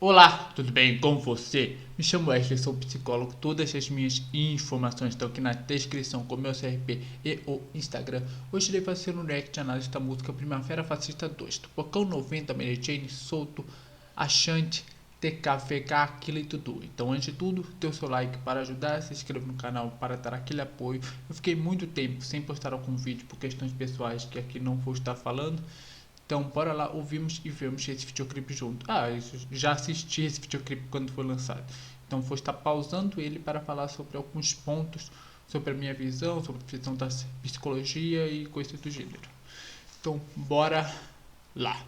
Olá, tudo bem com você? Me chamo Wesley, sou psicólogo. Todas as minhas informações estão aqui na descrição com o meu CRP e o Instagram. Hoje irei fazer um react de análise da música Primavera Fascista 2, Tupacão 90, Mary Jane, Solto, Achante, TKVK, Aquilo e Tudo. Então, antes de tudo, dê o seu like para ajudar, se inscreva no canal para dar aquele apoio. Eu fiquei muito tempo sem postar algum vídeo por questões pessoais que aqui não vou estar falando. Então, bora lá, ouvimos e vemos esse videoclipe junto. Já assisti esse videoclipe quando foi lançado. Então, vou estar pausando ele para falar sobre alguns pontos, sobre a minha visão, sobre a visão da psicologia e coisas do gênero. Então, bora lá.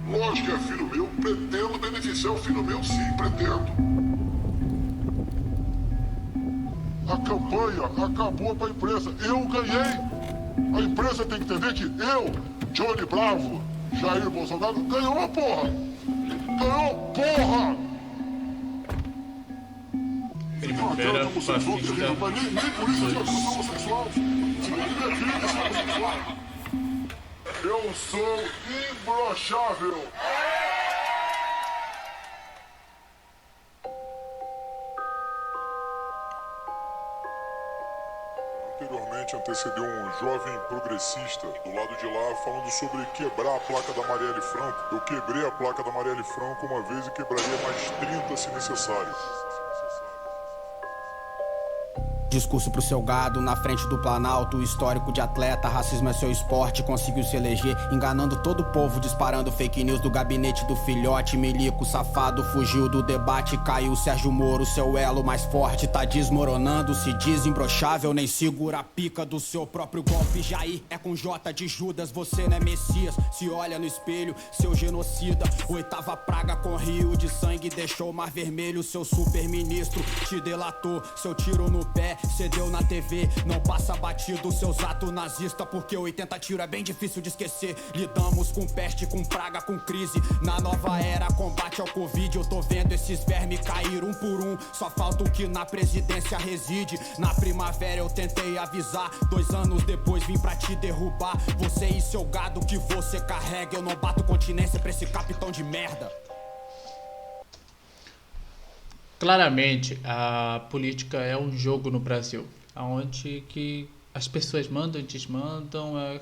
Lógico que é filho meu, pretendo beneficiar o filho meu, sim, pretendo. A campanha acabou para a empresa. Eu ganhei. A empresa tem que entender que eu, Johnny Bravo, Jair Bolsonaro, ganhou, porra! Ganhou, porra! Primavera Fascista. Mas nem por isso eu sou homossexual. Eu sou imbrochável. Anteriormente antecedeu um jovem progressista do lado de lá falando sobre quebrar a placa da Marielle Franco. Eu quebrei a placa da Marielle Franco uma vez e quebraria mais 30 se necessário. Discurso pro seu gado, na frente do Planalto. Histórico de atleta, racismo é seu esporte. Conseguiu se eleger, enganando todo o povo. Disparando fake news do gabinete do filhote. Milico safado, fugiu do debate. Caiu Sérgio Moro, seu elo mais forte. Tá desmoronando, se diz imbrochável. Nem segura a pica do seu próprio golpe. Jair é com J de Judas, você não é Messias. Se olha no espelho, seu genocida. Oitava praga com rio de sangue. Deixou o mar vermelho, seu super ministro te delatou. Seu tiro no pé cedeu na TV, não passa batido seus atos nazistas, porque 80 tiro é bem difícil de esquecer. Lidamos com peste, com praga, com crise. Na nova era, combate ao Covid. Eu tô vendo esses vermes cair um por um. Só falta o que na presidência reside. Na primavera eu tentei avisar, 2 anos depois vim pra te derrubar. Você e seu gado que você carrega. Eu não bato continência pra esse capitão de merda. Claramente, a política é um jogo no Brasil, onde que as pessoas mandam e desmandam, é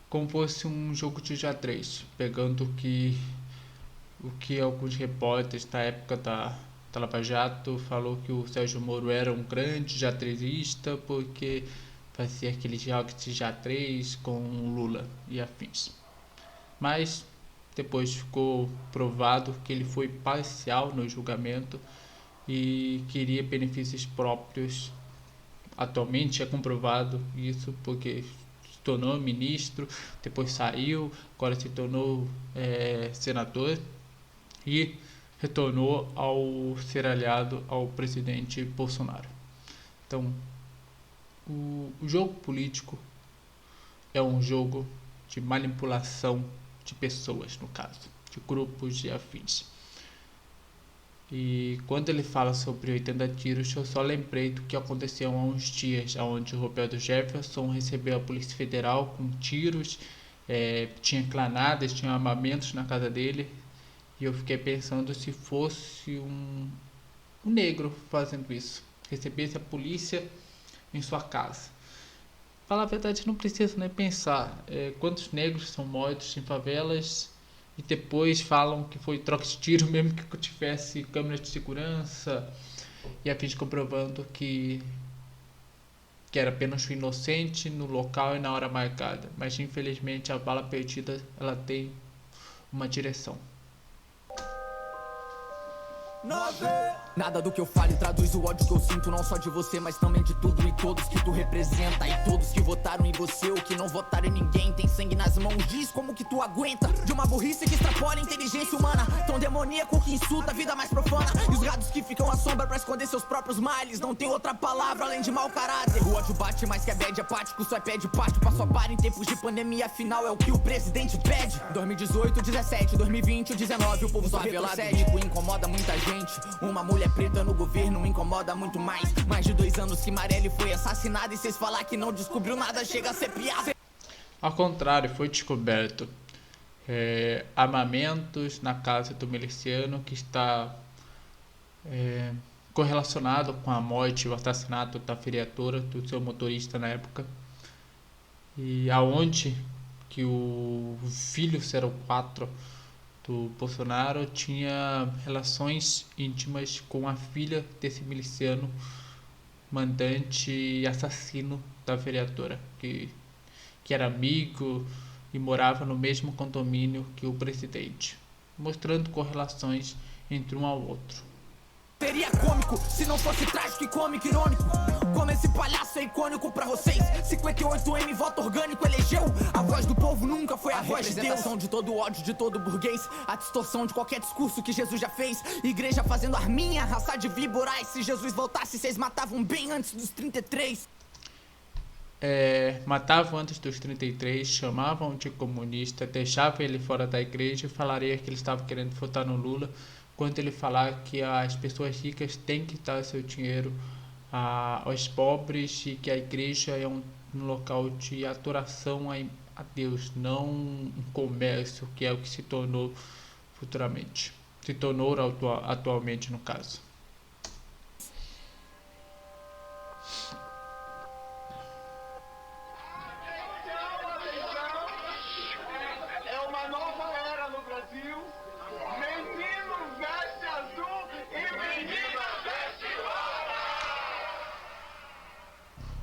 como fosse um jogo de xadrez, pegando o que alguns repórteres da época da Lava Jato falou que o Sérgio Moro era um grande xadrezista porque fazia aqueles jogos de xadrez com Lula e afins. Mas depois ficou provado que ele foi parcial no julgamento e queria benefícios próprios. Atualmente é comprovado isso porque se tornou ministro, depois saiu, agora se tornou senador e retornou ao ser aliado ao presidente Bolsonaro. Então, o jogo político é um jogo de manipulação de pessoas, no caso, de grupos de afins. E quando ele fala sobre 80 tiros, eu só lembrei do que aconteceu há uns dias, onde o Roberto Jefferson recebeu a Polícia Federal com tiros, tinha granadas, tinha armamentos na casa dele, e eu fiquei pensando se fosse um negro fazendo isso, recebesse a polícia em sua casa. Falar a verdade, não precisa nem pensar quantos negros são mortos em favelas e depois falam que foi troca de tiro, mesmo que tivesse câmera de segurança e a fim de comprovando que era apenas um inocente no local e na hora marcada. Mas infelizmente a bala perdida ela tem uma direção. Nada do que eu falo traduz o ódio que eu sinto, não só de você, mas também de tudo e todos que tu representa. E todos que votaram em você, ou que não votaram em ninguém, tem sangue nas mãos, diz como que tu aguenta. De uma burrice que extrapola a inteligência humana, tão demoníaco que insulta a vida mais profana. E os gados que ficam à sombra pra esconder seus próprios males, não tem outra palavra além de mau caráter. O ódio bate mais que é bad apático, só é pé de pátio, passo a par em tempos de pandemia, afinal é o que o presidente pede. 2018, 17, 2020, 19, o povo só retrocede. Rico incomoda muita gente, uma mulher preta no governo incomoda muito mais. Mais de 2 anos que Marielle foi assassinada e cês falar que não descobriu nada chega a ser piada. Ao contrário, foi descoberto. armamentos na casa do miliciano, que está correlacionado com a morte e o assassinato da vereadora, do seu motorista na época, e aonde que o filho 04 do Bolsonaro tinha relações íntimas com a filha desse miliciano mandante e assassino da vereadora, que era amigo e morava no mesmo condomínio que o presidente, mostrando correlações entre um ao outro. Seria cômico se não fosse trágico e cômico irônico. Como esse palhaço é icônico pra vocês. 58M, voto orgânico, elegeu. A voz do povo nunca foi a voz de Deus. A representação de todo o ódio, de todo burguês. A distorção de qualquer discurso que Jesus já fez. Igreja fazendo arminha, raça de víboras. Se Jesus voltasse, vocês matavam bem antes dos 33. Matavam antes dos 33, chamavam de comunista, deixavam ele fora da igreja e falaria que ele estava querendo votar no Lula, quando ele falar que as pessoas ricas têm que dar seu dinheiro aos pobres e que a igreja é um local de adoração a Deus, não um comércio, que é o que se tornou futuramente, se tornou atualmente no caso. É uma nova era no Brasil. Menino veste azul e menina veste rosa.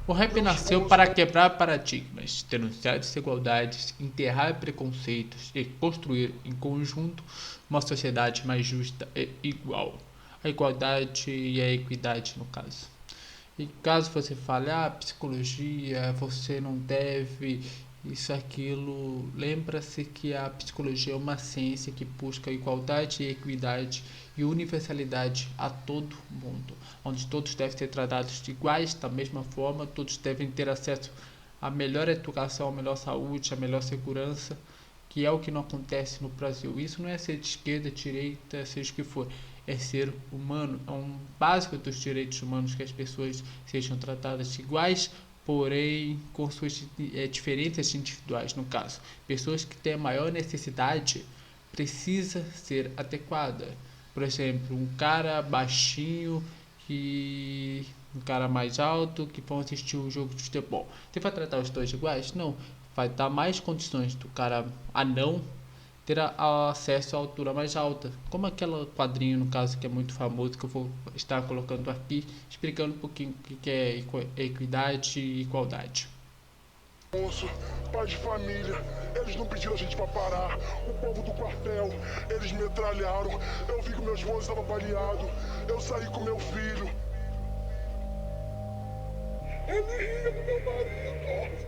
O rap nasceu para quebrar paradigmas, denunciar desigualdades, enterrar preconceitos e construir em conjunto uma sociedade mais justa e igual. A igualdade e a equidade, no caso. E caso você fale, psicologia, você não deve isso, aquilo, lembra-se que a psicologia é uma ciência que busca igualdade e equidade e universalidade a todo mundo, onde todos devem ser tratados de iguais, da mesma forma, todos devem ter acesso à melhor educação, à melhor saúde, à melhor segurança, que é o que não acontece no Brasil. Isso não é ser de esquerda, direita, seja o que for, é ser humano, é um básico dos direitos humanos que as pessoas sejam tratadas iguais, porém com suas diferenças individuais. No caso, pessoas que têm a maior necessidade precisa ser adequada. Por exemplo, um cara baixinho e um cara mais alto que vão assistir um jogo de futebol. Você vai tratar os dois iguais? Não. Vai dar mais condições do cara anão ter acesso à altura mais alta. Como aquele quadrinho, no caso, que é muito famoso, que eu vou estar colocando aqui, explicando um pouquinho o que é equidade e igualdade. Moço, pai de família, eles não pediram a gente pra parar. O povo do quartel, eles metralharam. Eu vi que meu esposo estava baleado. Eu saí com meu filho. Ele ria do meu marido.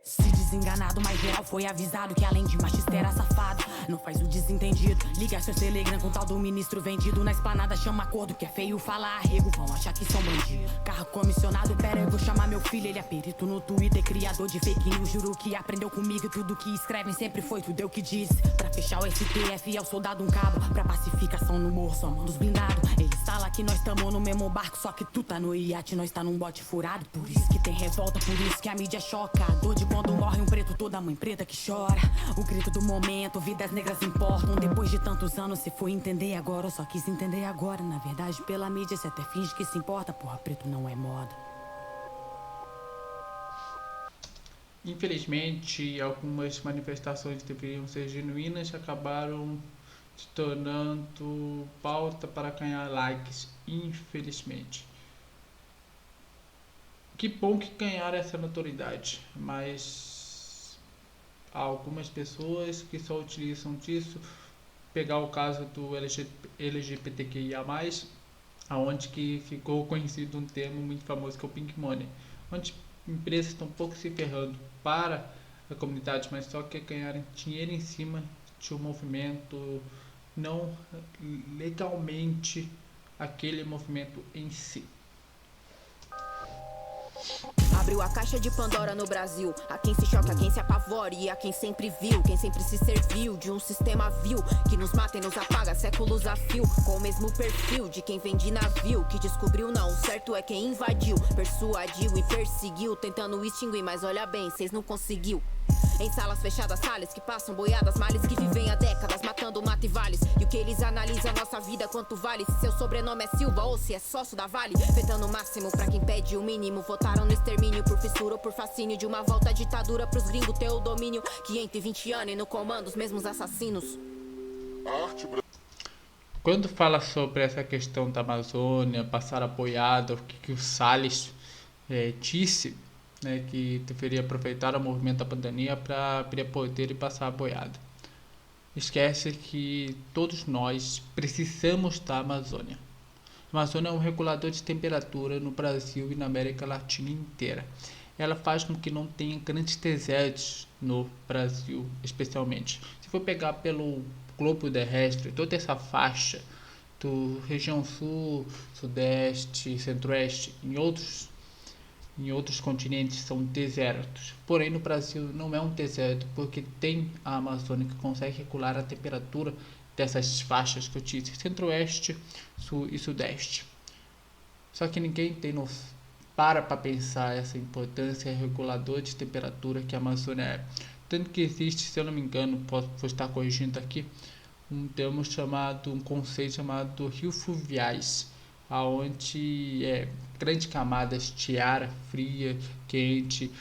Se desenganado, mas geral foi avisado que além de machista era safado. Não faz o desentendido, liga seu Telegram com tal do ministro vendido. Na esplanada chama acordo, que é feio falar arrego, vão achar que são bandido. Carro comissionado, pera, eu vou chamar meu filho. Ele é perito no Twitter, criador de fake news. Juro que aprendeu comigo, tudo que escrevem sempre foi tudo eu que disse. Pra fechar o STF é o soldado um cabo, pra pacificação no morro só manda os blindados. Ele instala que nós tamo no mesmo barco, só que tu tá no iate, nós tá num bote furado. Por isso que tem revolta, por isso que a mídia choca. Dor de quando morre um preto, toda mãe preta que chora. O grito do momento, vidas negras importam. Depois de tantos anos, cê foi entender agora. Eu só quis entender agora. Na verdade, pela mídia, cê até finge que se importa. Porra, preto não é moda. Infelizmente, algumas manifestações que deveriam ser genuínas acabaram se tornando pauta para ganhar likes, infelizmente. Que bom que ganharam essa notoriedade, mas há algumas pessoas que só utilizam disso. Pegar o caso do LGBTQIA+, aonde que ficou conhecido um termo muito famoso que é o Pink Money, onde empresas estão um pouco se ferrando para a comunidade, mas só quer ganhar dinheiro em cima de um movimento, não legalmente aquele movimento em si. Abriu a caixa de Pandora no Brasil. A quem se choca, a quem se apavora e a quem sempre viu, quem sempre se serviu de um sistema vil que nos mata e nos apaga séculos a fio, com o mesmo perfil de quem vem de navio, que descobriu não, o certo é quem invadiu, persuadiu e perseguiu, tentando extinguir, mas olha bem, cês não conseguiu. Em salas fechadas, sales que passam boiadas, males que vivem há décadas, matando mata e vales. E o que eles analisam, nossa vida quanto vale, se seu sobrenome é Silva ou se é sócio da Vale. Vetando o máximo pra quem pede o mínimo, votaram no extermínio por fissura ou por fascínio de uma volta à ditadura pros gringos ter o domínio. 520 anos e no comando os mesmos assassinos. A arte Quando fala sobre essa questão da Amazônia, passar apoiada, o que o Salles disse, né, que deveria aproveitar o movimento da pandemia para poder e passar apoiada. Esquece que todos nós precisamos da Amazônia. A Amazônia é um regulador de temperatura no Brasil e na América Latina inteira. Ela faz com que não tenha grandes desertos no Brasil, especialmente. Se for pegar pelo globo terrestre, toda essa faixa do região sul, sudeste, centro-oeste, em outros continentes são desertos. Porém, no Brasil não é um deserto, porque tem a Amazônia que consegue regular a temperatura dessas faixas que eu disse, centro-oeste, sul e sudeste. Só que ninguém para pensar essa importância regulador de temperatura que a Amazônia é. Tanto que existe, se eu não me engano, posso estar corrigindo aqui, um conceito chamado rios fluviais, onde grandes camadas de ar fria, quente,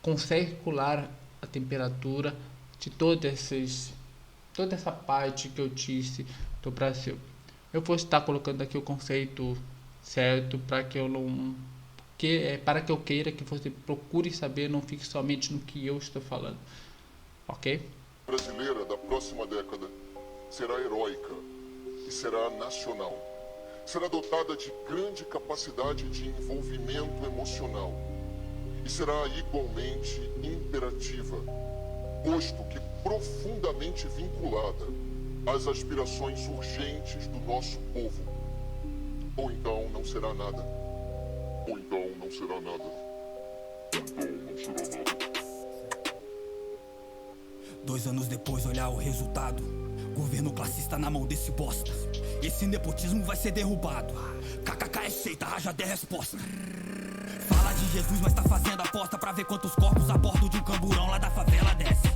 consegue regular a temperatura de toda essa parte que eu disse do Brasil. Eu vou estar colocando aqui o conceito certo para que eu queira que você procure saber, não fique somente no que eu estou falando, ok? brasileira da próxima década será heróica e será nacional. Será dotada de grande capacidade de envolvimento emocional e será igualmente imperativa, posto que profundamente vinculada às aspirações urgentes do nosso povo. Ou então não será nada. Ou então não será nada. Ou então não será nada. 2 anos depois, olhar o resultado. Governo classista na mão desse bosta. Esse nepotismo vai ser derrubado. KKK é seita, raja de resposta. Fala de Jesus, mas tá fazendo aposta pra ver quantos corpos a bordo de um camburão lá da favela desce.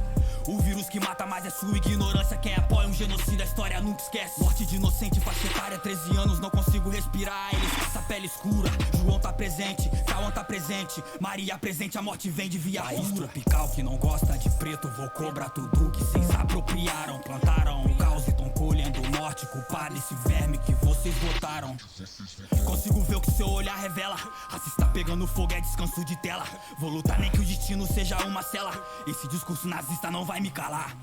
O vírus que mata mais é sua ignorância. Quem apoia um genocídio, a história nunca esquece. Morte de inocente, faixa etária, 13 anos, não consigo respirar. Eles com essa pele escura. João tá presente, Cauã tá presente, Maria presente, a morte vem de viatura. Tropical que não gosta de preto, vou cobrar tudo que cês apropriaram. Plantaram o caos e tão colhendo morte, culpado esse verme que vocês votaram. Consigo ver o que seu olhar revela. Racista pegando fogo é descanso de tela. Vou lutar nem que o destino seja uma cela. Esse discurso nazista não vai me calar.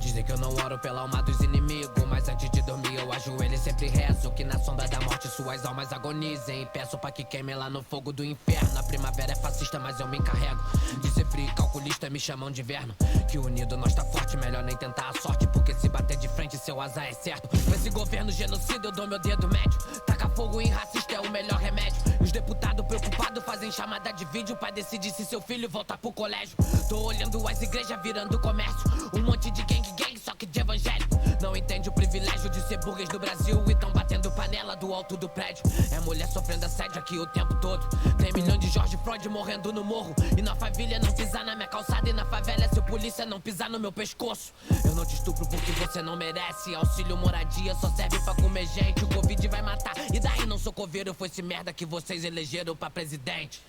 Dizem que eu não oro pela alma dos inimigos, mas antes de dormir eu ajoelho e sempre rezo que na sombra da morte suas almas agonizem. E peço pra que queimem lá no fogo do inferno. A primavera é fascista, mas eu me encarrego de ser frio e calculista, me chamam de inverno. Que unido nós tá forte, melhor nem tentar a sorte, porque se bater de frente seu azar é certo. Pra esse governo genocida eu dou meu dedo médio. Taca fogo em racista é o melhor remédio. E os deputados preocupados fazem chamada de vídeo pra decidir se seu filho volta pro colégio. Tô olhando as igrejas virando comércio, um monte de gang, só que de evangélico. Não entende o privilégio de ser burguês do Brasil e tão batendo panela do alto do prédio. É mulher sofrendo assédio aqui o tempo todo. Tem milhão de George Floyd morrendo no morro. E na família não pisar na minha calçada. E na favela se o polícia não pisar no meu pescoço. Eu não te estupro porque você não merece. Auxílio moradia só serve pra comer gente. O Covid vai matar e daí não sou coveiro. Foi esse merda que vocês elegeram pra presidente.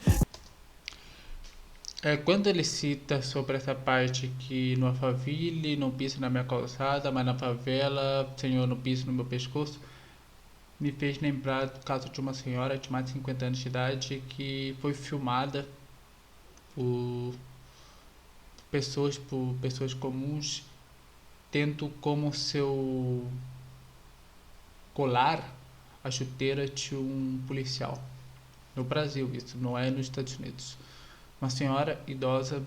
Quando ele cita sobre essa parte que no Alphaville não pisa na minha calçada, mas na favela, Senhor, não pisa no meu pescoço, me fez lembrar do caso de uma senhora de mais de 50 anos de idade que foi filmada por pessoas comuns, tendo como seu colar a chuteira de um policial. No Brasil, isso não é nos Estados Unidos. Uma senhora idosa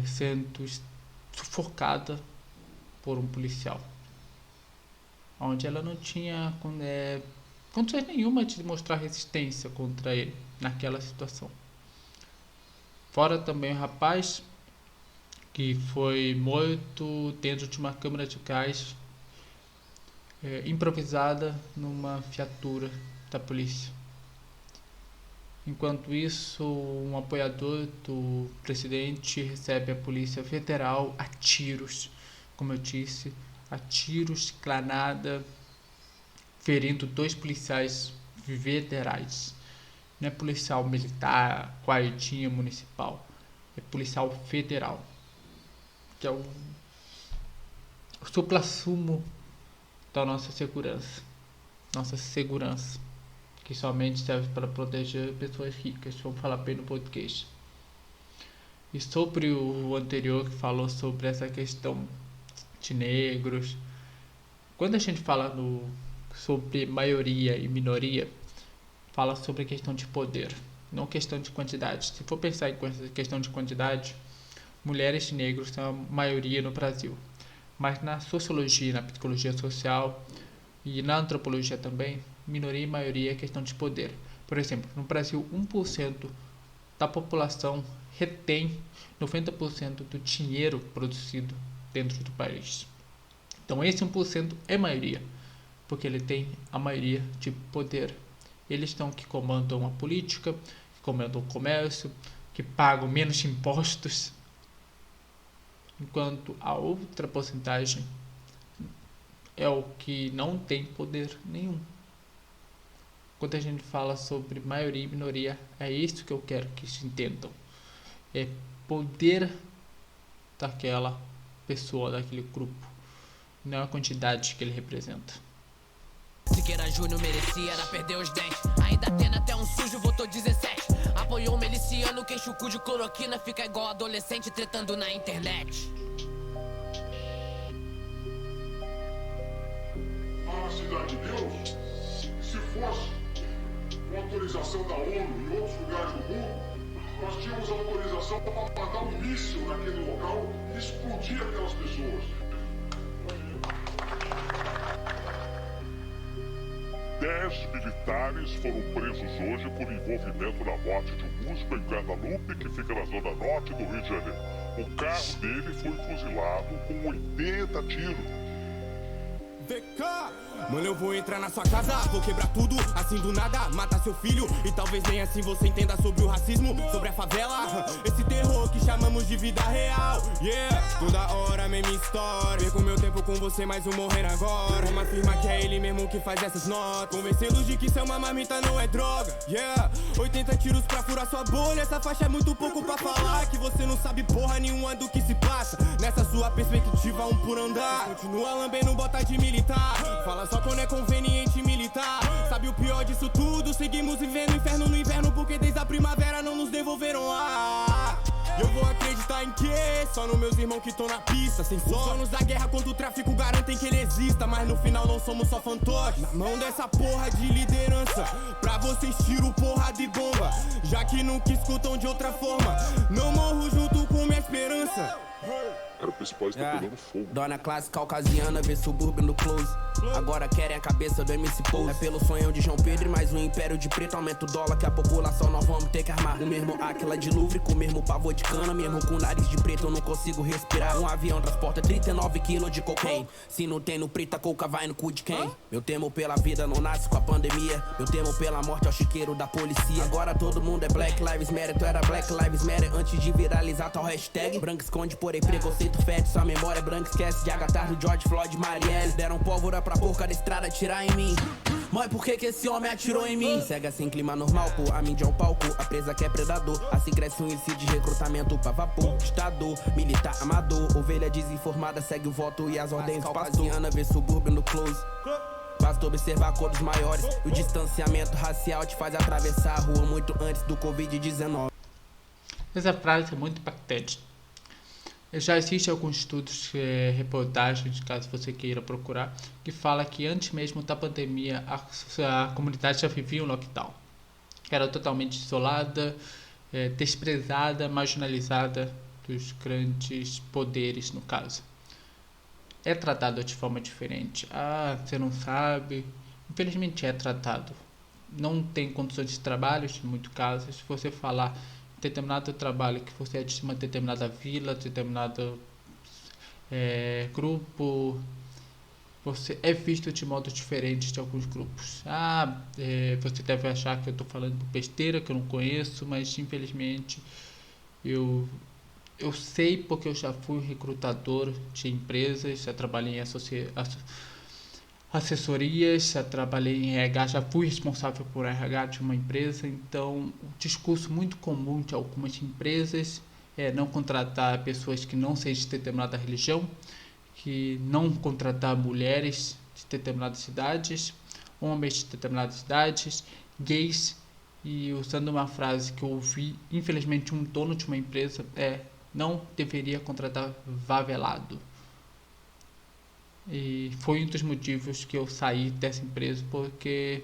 sendo sufocada por um policial, onde ela não tinha condições nenhuma de mostrar resistência contra ele naquela situação. Fora também o rapaz que foi morto dentro de uma câmara de gás improvisada numa viatura da polícia. Enquanto isso, um apoiador do presidente recebe a Polícia Federal a tiros, como eu disse, a tiros, granada, ferindo 2 policiais federais. Não é policial militar, guardinha municipal, é policial federal, que é o supra-sumo da nossa segurança, que somente serve para proteger pessoas ricas, vamos falar bem no português. E sobre o anterior que falou sobre essa questão de negros, quando a gente fala sobre maioria e minoria, fala sobre a questão de poder, não questão de quantidade. Se for pensar em questão de quantidade, mulheres e negros são a maioria no Brasil. Mas na sociologia, na psicologia social e na antropologia também, minoria e maioria é questão de poder. Por exemplo, no Brasil, 1% da população retém 90% do dinheiro produzido dentro do país. Então esse 1% é maioria, porque ele tem a maioria de poder. Eles estão que comandam a política, que comandam o comércio, que pagam menos impostos, enquanto a outra porcentagem é o que não tem poder nenhum. Quando a gente fala sobre maioria e minoria, é isso que eu quero que se entendam. É poder daquela pessoa, daquele grupo, não a quantidade que ele representa. Siqueira Júnior merecia, era perder os dentes. Ainda tendo até um sujo, votou 17. Apoiou um miliciano, quem chucu de cloroquina fica igual adolescente tretando na internet. A Cidade de Deus, se fosse com autorização da ONU e outros lugares do mundo, nós tínhamos autorização para mandar um míssil naquele local e explodir aquelas pessoas. 10 militares foram presos hoje por envolvimento na morte de um músico em Guadalupe, que fica na zona norte do Rio de Janeiro. O carro dele foi fuzilado com 80 tiros. VK, mano, eu vou entrar na sua casa, vou quebrar tudo, assim do nada, matar seu filho. E talvez nem assim você entenda sobre o racismo, sobre a favela, esse terror que chamamos de vida real. Yeah, toda hora mesma história, perco meu tempo com você, mas o morrer agora. Vamos afirmar que é ele mesmo que faz essas notas, convencê-los de que ser uma marmita não é droga. Yeah, 80 tiros pra furar sua bolha, essa faixa é muito pouco pra falar que você não sabe porra nenhuma do que se passa. Nessa sua perspectiva, um por andar, continua lambendo bota de militar. Fala só quando é conveniente militar. Sabe o pior disso tudo? Seguimos vivendo inferno no inverno, porque desde a primavera não nos devolveram ar. Eu vou acreditar em quê? Só nos meus irmãos que estão na pista. Sem sonos da guerra contra o tráfico garantem que ele exista, mas no final não somos só fantoches. Na mão dessa porra de liderança, pra vocês tiro porrada e bomba, já que nunca escutam de outra forma. Não morro junto com minha esperança. Era o principal, está pegando fogo. Dona classe caucasiana, vê subúrbio no close. Agora querem a cabeça do MC Pose. É pelo sonhão de João Pedro e mais um império de preto. Aumenta o dólar que a população nós vamos ter que armar. O mesmo Áquila de Louvre, com o mesmo pavor de cana. Mesmo com nariz de preto eu não consigo respirar. Um avião transporta 39 quilos de cocaine. Se não tem no preto, a coca vai no cu de quem? Meu temo pela vida não nasce com a pandemia. Meu temo pela morte ao chiqueiro da polícia. Agora todo mundo é Black Lives Matter. Tu era Black Lives Matter antes de viralizar tal hashtag. Branco esconde, porém preconceito fede. Sua memória branca esquece de Agatha, do George Floyd, Marielle. Deram pólvora pra porca da estrada tirar em mim. Mãe, por que esse homem atirou em mim? Segue assim, clima normal, pô, a mídia é o palco. A presa que é predador, assim cresce um índice de recrutamento pra vapor. Estador, militar amador, ovelha desinformada segue o voto e as ordens do pastor. Vê subúrbio no close. Basta observar cores maiores. O distanciamento racial te faz atravessar a rua muito antes do Covid-19. Essa frase é muito impactante. Já existe alguns estudos, reportagens, caso você queira procurar, que fala que antes mesmo da pandemia a comunidade já vivia um lockdown. Era totalmente isolada, desprezada, marginalizada dos grandes poderes, no caso. É tratado de forma diferente. Ah, você não sabe. Infelizmente é tratado. Não tem condições de trabalho, em muitos casos. Se você falar determinado trabalho que você é de uma determinada vila, determinado grupo, você é visto de modo diferente de alguns grupos. Você deve achar que eu estou falando besteira, que eu não conheço, mas infelizmente eu sei, porque eu já fui recrutador de empresas, já trabalhei em assessorias, já trabalhei em RH, já fui responsável por RH de uma empresa. Então, o discurso muito comum de algumas empresas é não contratar pessoas que não sejam de determinada religião, que não contratar mulheres de determinadas cidades, homens de determinadas cidades, gays. E usando uma frase que eu ouvi, infelizmente, um dono de uma empresa não deveria contratar favelado. E foi um dos motivos que eu saí dessa empresa, porque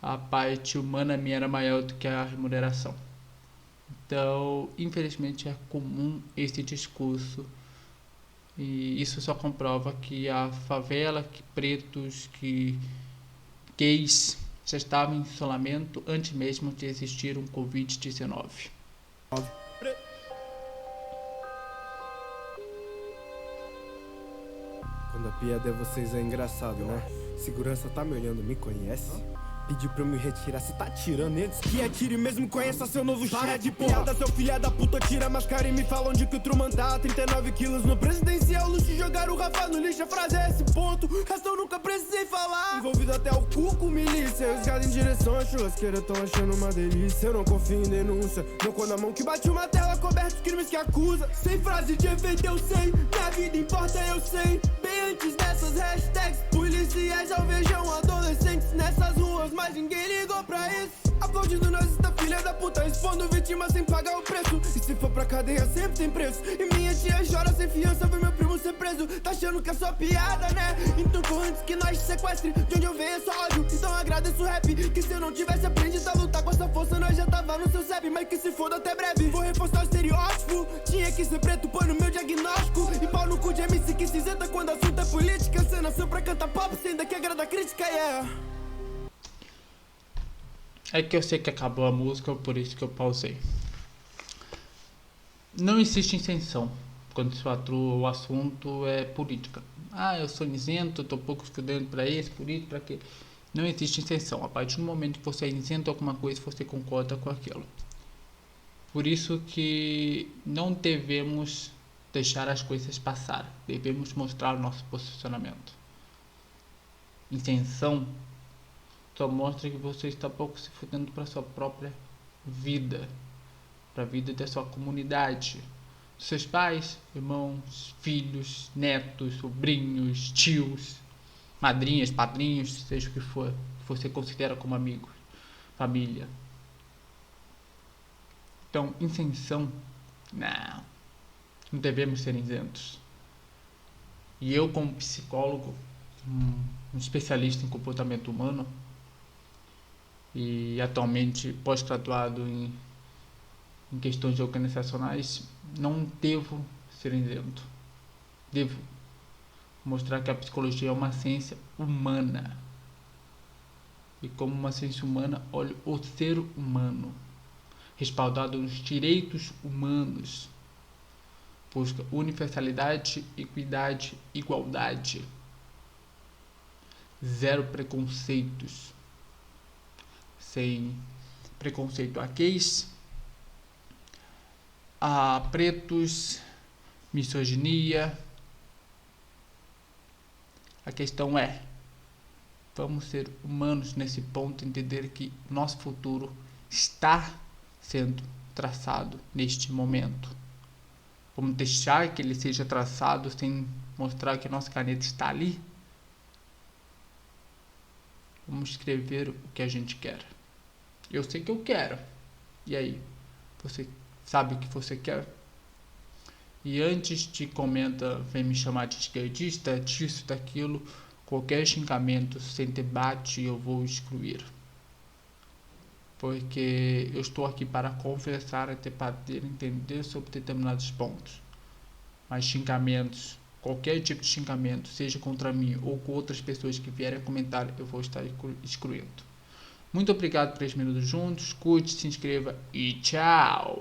a parte humana minha era maior do que a remuneração. Então, infelizmente, é comum esse discurso. E isso só comprova que a favela, que pretos, que gays já estavam em isolamento antes mesmo de existir um Covid-19. Quando a piada é vocês é engraçado, né? Segurança tá me olhando, me conhece? Pediu pra eu me retirar, cê tá tirando antes que atire mesmo, conheça seu novo chefe. Para de piada, seu filha da puta, tira a máscara e me fala onde que o Truman tá. 39 quilos no presidencial, luxo, jogar o Rafa no lixo. A frase é esse ponto, resto eu nunca precisei falar. Envolvido até o cu com milícia, os gados em direção à churrasqueira tão achando uma delícia. Eu não confio em denúncia, não quando a mão que bate uma tela coberta de crimes que acusa. Sem frase de efeito eu sei, minha vida importa eu sei. Bem antes dessas hashtags, policiais alvejam adolescentes nessas ruas, mas ninguém ligou pra isso. Aplaudindo nós, esta filha da puta, expondo vítima sem pagar o preço. E se for pra cadeia sempre tem preço. E minha tia chora sem fiança, ver meu primo ser preso. Tá achando que é só piada, né? Então corre antes que nós sequestre. De onde eu venho é só ódio, então agradeço o rap. Que se eu não tivesse aprendido a lutar com essa força, nós já tava no seu CEP. Mas que se foda até breve, vou reforçar o estereótipo. Tinha que ser preto, põe no meu diagnóstico. E pau no cu de MC que cinzenta quando o assunto é política. Cê nasceu pra cantar pop, sem daqui agrada a crítica, yeah. É que eu sei que acabou a música, por isso que eu pausei. Não existe isenção quando o assunto é política. Eu sou isento, tô pouco estudando pra isso, por isso, pra aquilo. Não existe isenção. A partir do momento que você é isento de alguma coisa, você concorda com aquilo. Por isso que não devemos deixar as coisas passar. Devemos mostrar o nosso posicionamento. Isenção só mostra que você está pouco se fudendo para sua própria vida, para a vida da sua comunidade, dos seus pais, irmãos, filhos, netos, sobrinhos, tios, madrinhas, padrinhos, seja o que for, que você considera como amigo, família. Então, isenção, não devemos ser isentos. E eu, como psicólogo, um especialista em comportamento humano, e atualmente pós-graduado em questões organizacionais, não devo ser isento. Devo mostrar que a psicologia é uma ciência humana. E como uma ciência humana, olho o ser humano, respaldado nos direitos humanos. Busca universalidade, equidade, igualdade. Zero preconceitos. Sem preconceito a gays, a pretos, misoginia. A questão é, vamos ser humanos nesse ponto, entender que nosso futuro está sendo traçado neste momento. Vamos deixar que ele seja traçado sem mostrar que nossa caneta está ali? Vamos escrever o que a gente quer. Eu sei que eu quero. E aí? Você sabe o que você quer? E antes de vem me chamar de esquerdista, disso, daquilo, qualquer xingamento sem debate eu vou excluir. Porque eu estou aqui para conversar, debater, entender sobre determinados pontos. Mas xingamentos, qualquer tipo de xingamento, seja contra mim ou com outras pessoas que vierem comentar, eu vou estar excluindo. Muito obrigado por 3 minutos juntos, curte, se inscreva e tchau!